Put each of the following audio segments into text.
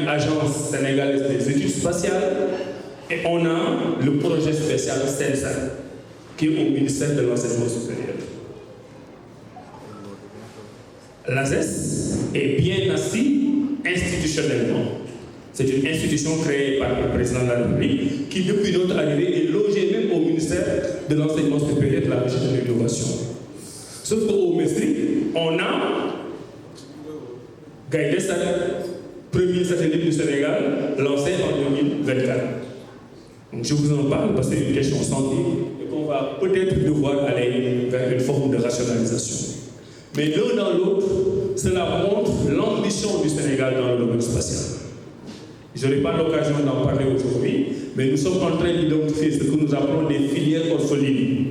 une agence sénégalaise des études spatiales et on a le projet spécial CENSA qui est au ministère de l'Enseignement supérieur. L'ASES est bien assis institutionnellement. C'est une institution créée par le président de la République qui, depuis notre arrivée, est logée même au ministère de l'Enseignement supérieur, de la Recherche et de l'Innovation. Sauf qu'au MESRI, on a Gaïdé Sall, premier satellite du Sénégal, lancé en 2024. Donc je vous en parle parce que c'est une question santé et qu'on va peut-être devoir aller vers une forme de rationalisation. Mais l'un dans l'autre, cela montre l'ambition du Sénégal dans le domaine spatial. Je n'ai pas l'occasion d'en parler aujourd'hui, mais nous sommes en train d'identifier ce que nous appelons des filières orphelines,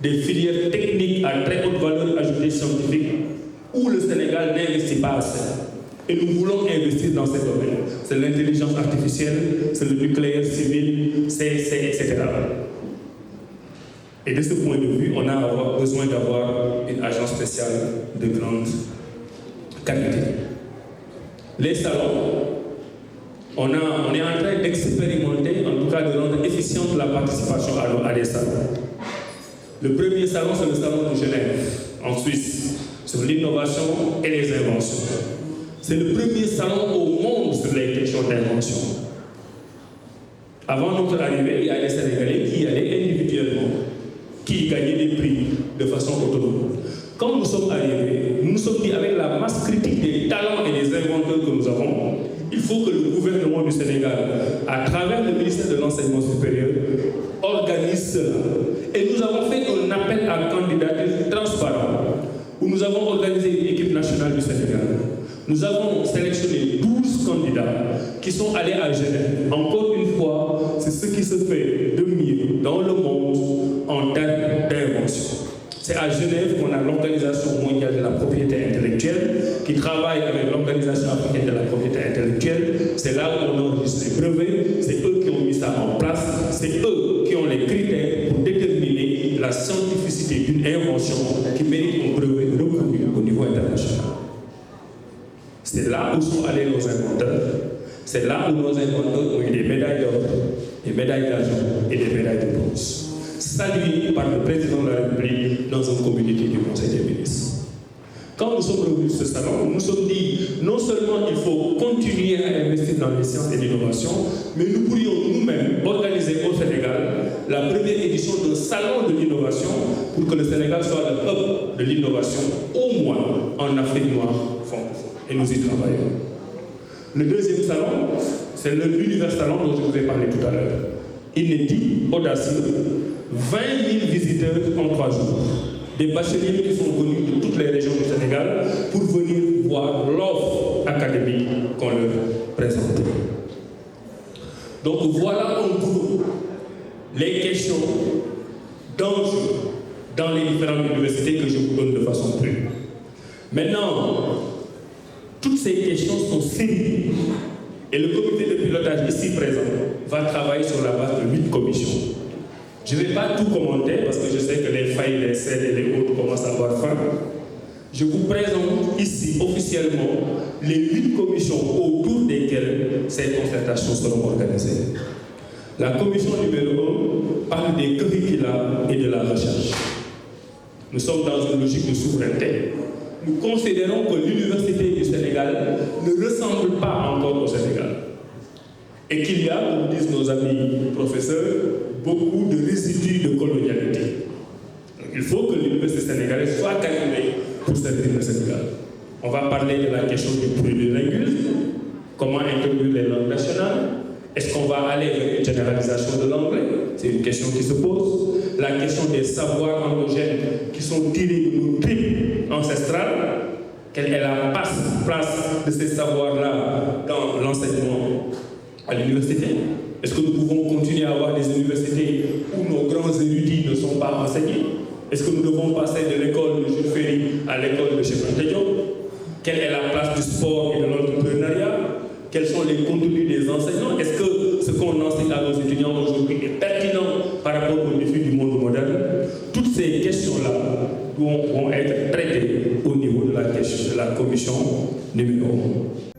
des filières techniques à très haute valeur ajoutée scientifique, où le Sénégal n'investit pas assez. Et nous voulons investir dans ces domaines. C'est l'intelligence artificielle, c'est le nucléaire civil, etc. Et de ce point de vue, on a besoin d'avoir une agence spéciale de grande qualité. Les salons, on est en train d'expérimenter, en tout cas de rendre efficiente la participation à des salons. Le premier salon, c'est le salon de Genève, en Suisse, sur l'innovation et les inventions. C'est le premier salon au monde sur les questions d'invention. Avant notre arrivée, il y a des Sénégalais qui y allaient individuellement, qui gagnaient des prix de façon autonome. Quand nous sommes arrivés, nous nous sommes dit avec la masse critique des talents et des inventeurs que nous avons, il faut que le gouvernement du Sénégal, à travers le ministère de l'Enseignement supérieur, organise cela. Et nous avons fait un appel à candidature transparent, où nous avons organisé une équipe nationale du Sénégal. Nous avons sélectionné 12 candidats qui sont allés à Genève. Encore une fois, c'est ce qui se fait de mieux dans le monde en termes d'invention. C'est à Genève qu'on a l'Organisation mondiale de la propriété intellectuelle qui travaille avec l'Organisation africaine de la propriété intellectuelle. C'est là où on enregistre les brevets, c'est eux qui ont mis ça en place, c'est eux qui ont les critères pour déterminer la scientificité d'une invention qui mérite un brevet reconnu au niveau international. C'est là où sont allés nos inventeurs. C'est là où nos inventeurs ont eu des médailles d'or, des médailles d'argent et des médailles de bronze. Salués par le président de la République dans un communiqué du Conseil des ministres. Quand nous sommes revenus sur ce salon, nous nous sommes dit non seulement il faut continuer à investir dans les sciences et l'innovation, mais nous pourrions nous-mêmes organiser au Sénégal la première édition d'un salon de l'innovation pour que le Sénégal soit le hub de l'innovation, au moins en Afrique noire francophone. Et nous y travaillons. Le deuxième salon, c'est l'univers salon dont je vous ai parlé tout à l'heure. Inédit, audacieux, 20 000 visiteurs en 3 jours. Des bacheliers qui sont venus de toutes les régions du Sénégal pour venir voir l'offre académique qu'on leur présente. Donc voilà en gros les questions d'enjeux dans les différentes universités que je vous donne de façon plus. Maintenant, toutes ces questions sont sérieuses et le comité de pilotage ici présent va travailler sur la base de 8 commissions. Je ne vais pas tout commenter parce que je sais que les failles, les scènes et les autres commencent à avoir faim. Je vous présente ici officiellement les 8 commissions autour desquelles ces concertations seront organisées. La commission numéro 1 parle des curricula et de la recherche. Nous sommes dans une logique de souveraineté. Nous considérons que l'université du Sénégal ne ressemble pas encore au Sénégal. Et qu'il y a, comme disent nos amis professeurs, beaucoup de résidus de colonialité. Donc, il faut que l'université sénégalaise soit calculée pour servir le Sénégal. On va parler de la question du plurilinguisme, comment introduire les langues nationales. Est-ce qu'on va aller vers une généralisation de l'anglais? C'est une question qui se pose. La question des savoirs endogènes qui sont tirés de nos tripes ancestrales. Quelle est la place de ces savoirs-là dans l'enseignement à l'université? Est-ce que nous pouvons continuer à avoir des universités où nos grands érudits ne sont pas enseignés? Est-ce que nous devons passer de l'école de Jules Ferry à l'école de Cheikh Anta Diop? Quelle est la place du sport et de l'entrepreneuriat? Quels sont les contenus des enseignants? Est-ce que ce qu'on enseigne à nos étudiants aujourd'hui est pertinent par rapport aux défis du monde moderne? Toutes ces questions-là vont être traitées au niveau de la commission numéro 1.